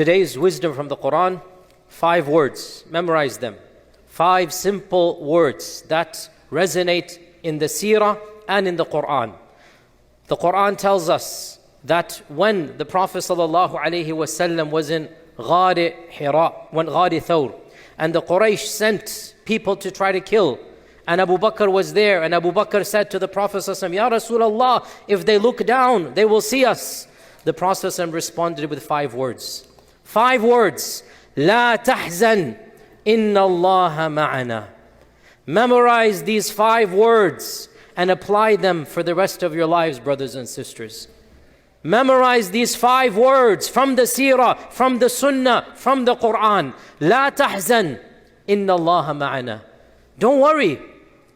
Today's wisdom from the Quran, 5 words, memorize them. 5 simple words that resonate in the seerah and in the Quran. The Quran tells us that when the Prophet ﷺ was in Ghar Hira, when Ghar Thawr, and the Quraysh sent people to try to kill, and Abu Bakr was there, and Abu Bakr said to the Prophet ﷺ, Ya Rasulullah, if they look down, they will see us. The Prophet ﷺ responded with 5 words. 5 words. La tahzan, inna Allah ma'ana. Memorize these 5 words and apply them for the rest of your lives, brothers and sisters. Memorize these 5 words from the seerah, from the sunnah, from the Quran. La tahzan, inna Allah ma'ana. Don't worry,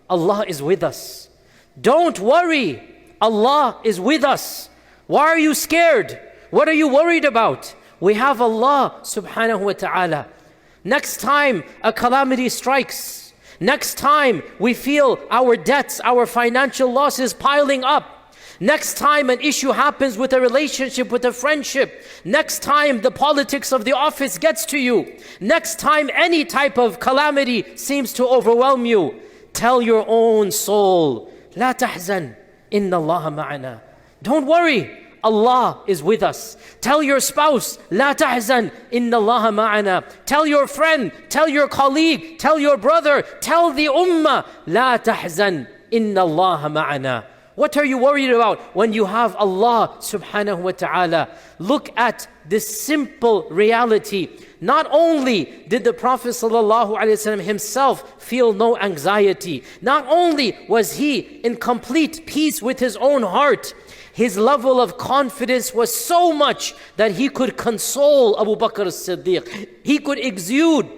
Allah is with us. Don't worry, Allah is with us. Why are you scared? What are you worried about? We have Allah subhanahu wa ta'ala. Next time a calamity strikes, next time we feel our debts, our financial losses piling up, next time an issue happens with a relationship, with a friendship, next time the politics of the office gets to you, next time any type of calamity seems to overwhelm you, tell your own soul, La tahzan, inna Allah ma'ana. Don't worry, Allah is with us. Tell your spouse, La tahzan, inna Allah ma'ana. Tell your friend, tell your colleague, tell your brother, tell the ummah, La tahzan, inna Allah ma'ana. What are you worried about when you have Allah subhanahu wa ta'ala? Look at this simple reality. Not only did the Prophet sallallahu alaihi wasallam himself feel no anxiety, not only was he in complete peace with his own heart, his level of confidence was so much that he could console Abu Bakr as-Siddiq. He could exude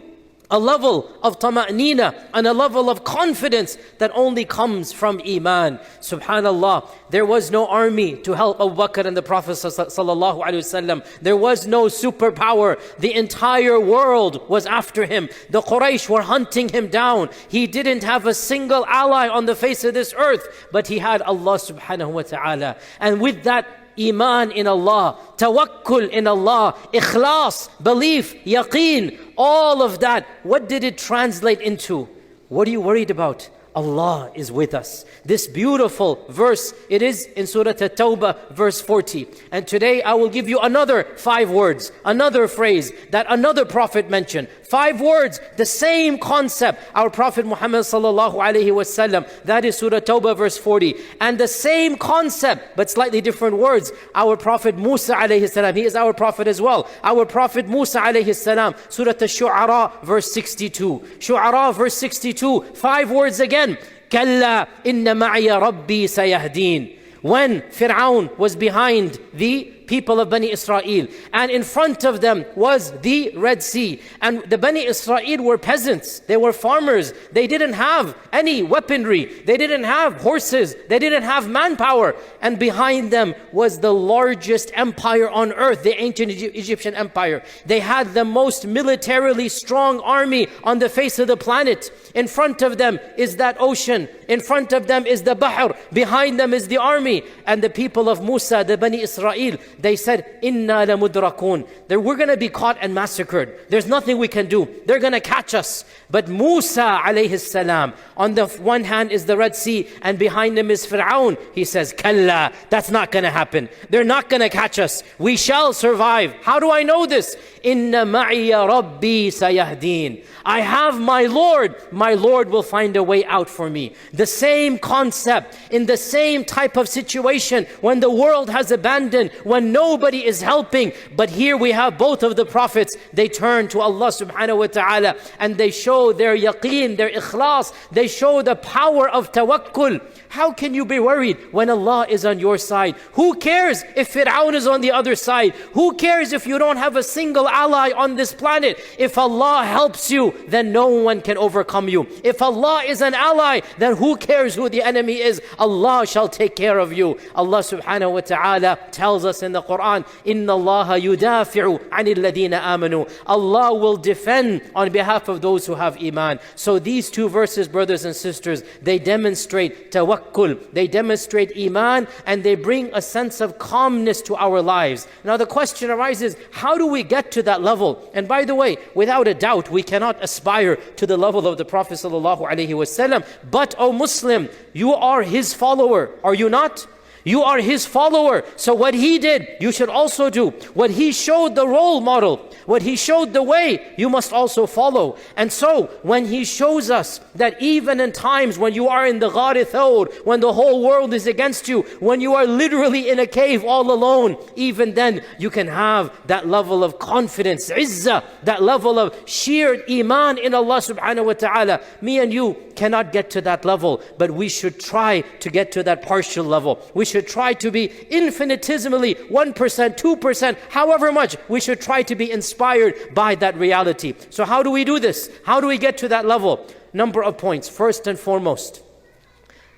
a level of tama'nina and a level of confidence that only comes from iman. Subhanallah, there was no army to help Abu Bakr and the Prophet sallallahu alaihi wasallam. There was no superpower. The entire world was after him. The Quraysh were hunting him down. He didn't have a single ally on the face of this earth, but he had Allah subhanahu wa ta'ala. And with that Iman in Allah, tawakkul in Allah, ikhlas, belief, yaqeen, all of that, what did it translate into? What are you worried about? Allah is with us. This beautiful verse, it is in Surah At-Tawbah, verse 40. And today I will give you another 5 words, another phrase that another prophet mentioned. 5 words, the same concept. Our Prophet Muhammad sallallahu alaihi wasallam, that is Surah At-Tawbah, verse 40. And the same concept, but slightly different words. Our Prophet Musa alayhi salam, he is our prophet as well. Our Prophet Musa alayhi salam, Surah Ash-Shu'ara, verse 62. Shu'ara, verse 62. 5 words again. كَلَّا إِنَّ مَعِيَ رَبِّي سَيَهْدِينَ. When Fir'aun was behind the people of Bani Israel, and in front of them was the Red Sea, and the Bani Israel were peasants, they were farmers, they didn't have any weaponry, they didn't have horses, they didn't have manpower, and behind them was the largest empire on earth, the ancient Egyptian empire. They had the most militarily strong army on the face of the planet. In front of them is that ocean, in front of them is the Bahr, behind them is the army. And the people of Musa, the Bani Israel, they said, Inna la mudrakun. That we're going to be caught and massacred. There's nothing we can do. They're going to catch us. But Musa alayhi salam, on the one hand is the Red Sea, and behind him is Fir'aun. He says, Kalla, that's not going to happen. They're not going to catch us. We shall survive. How do I know this? Inna ma'iya rabbi sayahdeen. I have my Lord will find a way out for me. The same concept, in the same type of situation, when the world has abandoned, when nobody is helping. But here we have both of the prophets, they turn to Allah subhanahu wa ta'ala, and they show their yaqeen, their ikhlas, they show the power of tawakkul. How can you be worried when Allah is on your side? Who cares if Fir'aun is on the other side? Who cares if you don't have a single ally on this planet? If Allah helps you, then no one can overcome you. If Allah is an ally, then who cares who the enemy is? Allah shall take care of you. Allah subhanahu wa ta'ala tells us in the the Quran, Inna Allah yudafi'u anil ladina amanu. Allah will defend on behalf of those who have iman. So these two verses, brothers and sisters, they demonstrate tawakkul, they demonstrate iman, and they bring a sense of calmness to our lives. Now the question arises, how do we get to that level? And by the way, without a doubt, we cannot aspire to the level of the Prophet ﷺ. But, O Muslim, you are his follower, are you not? You are his follower. So what he did, you should also do. What he showed the role model, what he showed the way, you must also follow. And so when he shows us that even in times when you are in the Ghar Thawr, when the whole world is against you, when you are literally in a cave all alone, even then you can have that level of confidence, izzah, that level of sheer iman in Allah subhanahu wa ta'ala. Me and you cannot get to that level, but we should try to get to that partial level. We should try to be infinitesimally 1%, 2%, however much, we should try to be inspired by that reality. So how do we do this? How do we get to that level? Number of points. First and foremost,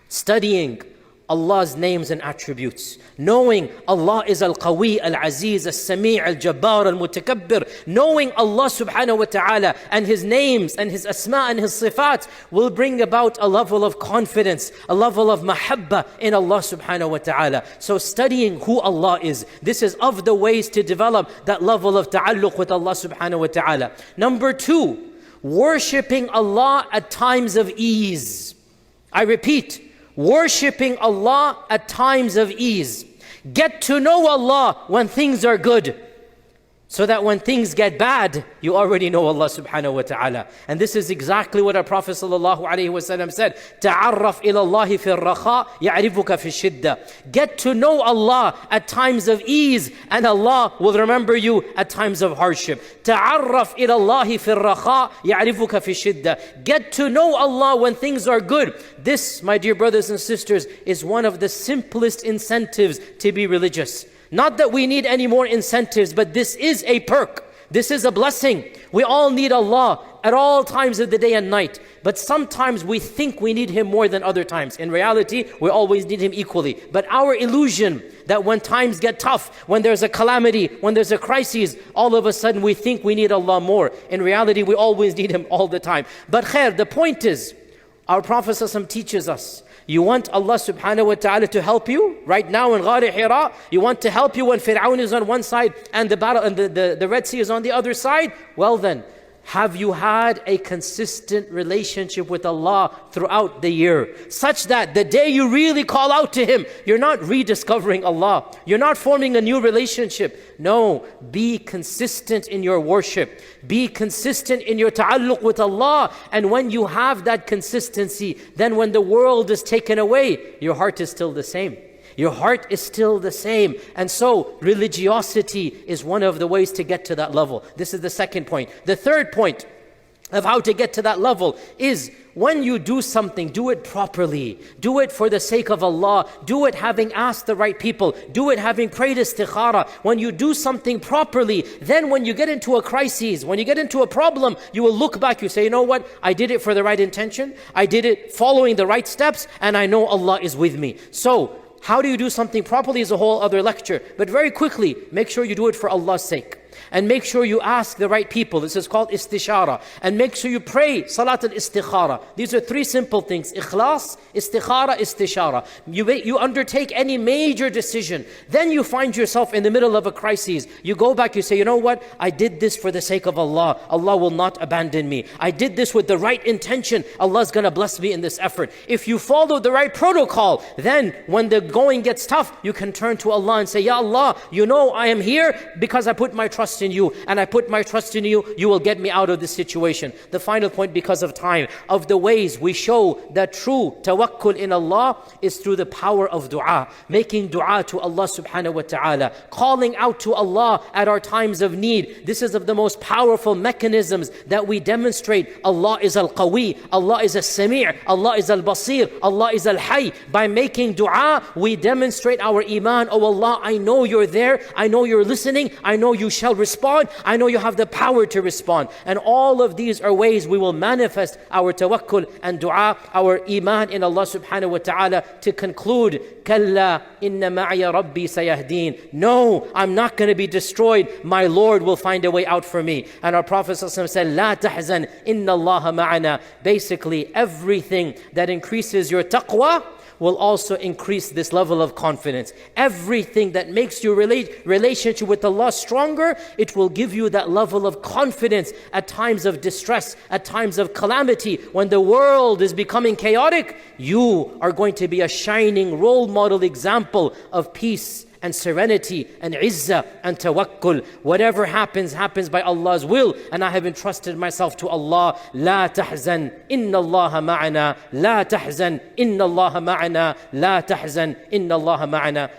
studying Allah's names and attributes. Knowing Allah is Al-Qawi, Al-Aziz, Al-Sami', Al-Jabbar, Al-Mutakabbir. Knowing Allah subhanahu wa ta'ala and His names and His asma and His sifat will bring about a level of confidence, a level of mahabba in Allah subhanahu wa ta'ala. So studying who Allah is, this is of the ways to develop that level of ta'alluq with Allah subhanahu wa ta'ala. Number two, worshipping Allah at times of ease. I repeat, worshipping Allah at times of ease. Get to know Allah when things are good, so that when things get bad, you already know Allah subhanahu wa ta'ala. And this is exactly what our Prophet sallallahu alaihi wasallam said, تَعَرَّفْ إِلَى اللَّهِ فِي الرَّخَاءِ يَعْرِفُكَ فِي الشِّدَّةِ. Get to know Allah at times of ease, and Allah will remember you at times of hardship. تَعَرَّفْ إِلَى اللَّهِ فِي الرَّخَاءِ يَعْرِفُكَ فِي الشِّدَّةِ. Get to know Allah when things are good. This, my dear brothers and sisters, is one of the simplest incentives to be religious. Not that we need any more incentives, but this is a perk. This is a blessing. We all need Allah at all times of the day and night. But sometimes we think we need Him more than other times. In reality, we always need Him equally. But our illusion that when times get tough, when there's a calamity, when there's a crisis, all of a sudden we think we need Allah more. In reality, we always need Him all the time. But khair, the point is, our Prophet ﷺ teaches us, you want Allah subhanahu wa ta'ala to help you right now in Ghar Hira? You want to help you when Fir'aun is on one side and the battle and the Red Sea is on the other side? Well then, have you had a consistent relationship with Allah throughout the year, such that the day you really call out to Him, you're not rediscovering Allah, you're not forming a new relationship. No, be consistent in your worship, be consistent in your ta'alluq with Allah. And when you have that consistency, then when the world is taken away, your heart is still the same. Your heart is still the same. And so religiosity is one of the ways to get to that level. This is the second point. The third point of how to get to that level is, when you do something, do it properly. Do it for the sake of Allah. Do it having asked the right people. Do it having prayed istikhara. When you do something properly, then when you get into a crisis, when you get into a problem, you will look back, you say, you know what? I did it for the right intention. I did it following the right steps, and I know Allah is with me. So, how do you do something properly is a whole other lecture. But very quickly, make sure you do it for Allah's sake. And make sure you ask the right people. This is called istishara. And make sure you pray salat al-istikhara. These are three simple things: ikhlas, istikhara, istishara. You undertake any major decision. Then you find yourself in the middle of a crisis. You go back, you say, you know what? I did this for the sake of Allah. Allah will not abandon me. I did this with the right intention. Allah's going to bless me in this effort. If you follow the right protocol, then when the going gets tough, you can turn to Allah and say, Ya Allah, you know I am here because I put my trust in you, and I put my trust in you. You will get me out of this situation. The final point, because of time, of the ways we show that true tawakkul in Allah is through the power of dua, making dua to Allah subhanahu wa ta'ala, calling out to Allah at our times of need. This is of the most powerful mechanisms that we demonstrate Allah is Al-Qawi, Allah is Al-Sami', Allah is Al-Basir, Allah is Al-Hayy. By making dua, we demonstrate our iman. Oh Allah, I know you're there, I know you're listening, I know you shall receive respond. I know you have the power to respond. And all of these are ways we will manifest our tawakkul and dua, our iman in Allah subhanahu wa ta'ala. To conclude, Kalla inna ma'ya rabbi sayahdeen. No, I'm not going to be destroyed. My Lord will find a way out for me. And our Prophet said, La tahzan, inna Allah ma'ana. Basically, everything that increases your taqwa will also increase this level of confidence. Everything that makes your relationship with Allah stronger, it will give you that level of confidence at times of distress, at times of calamity. When the world is becoming chaotic, you are going to be a shining role model example of peace and serenity and izzah and tawakkul. Whatever happens, happens by Allah's will. And I have entrusted myself to Allah. La tahzan, inna Allah ma'ana. La tahzan, inna Allah ma'ana. La tahzan, inna Allah ma'ana.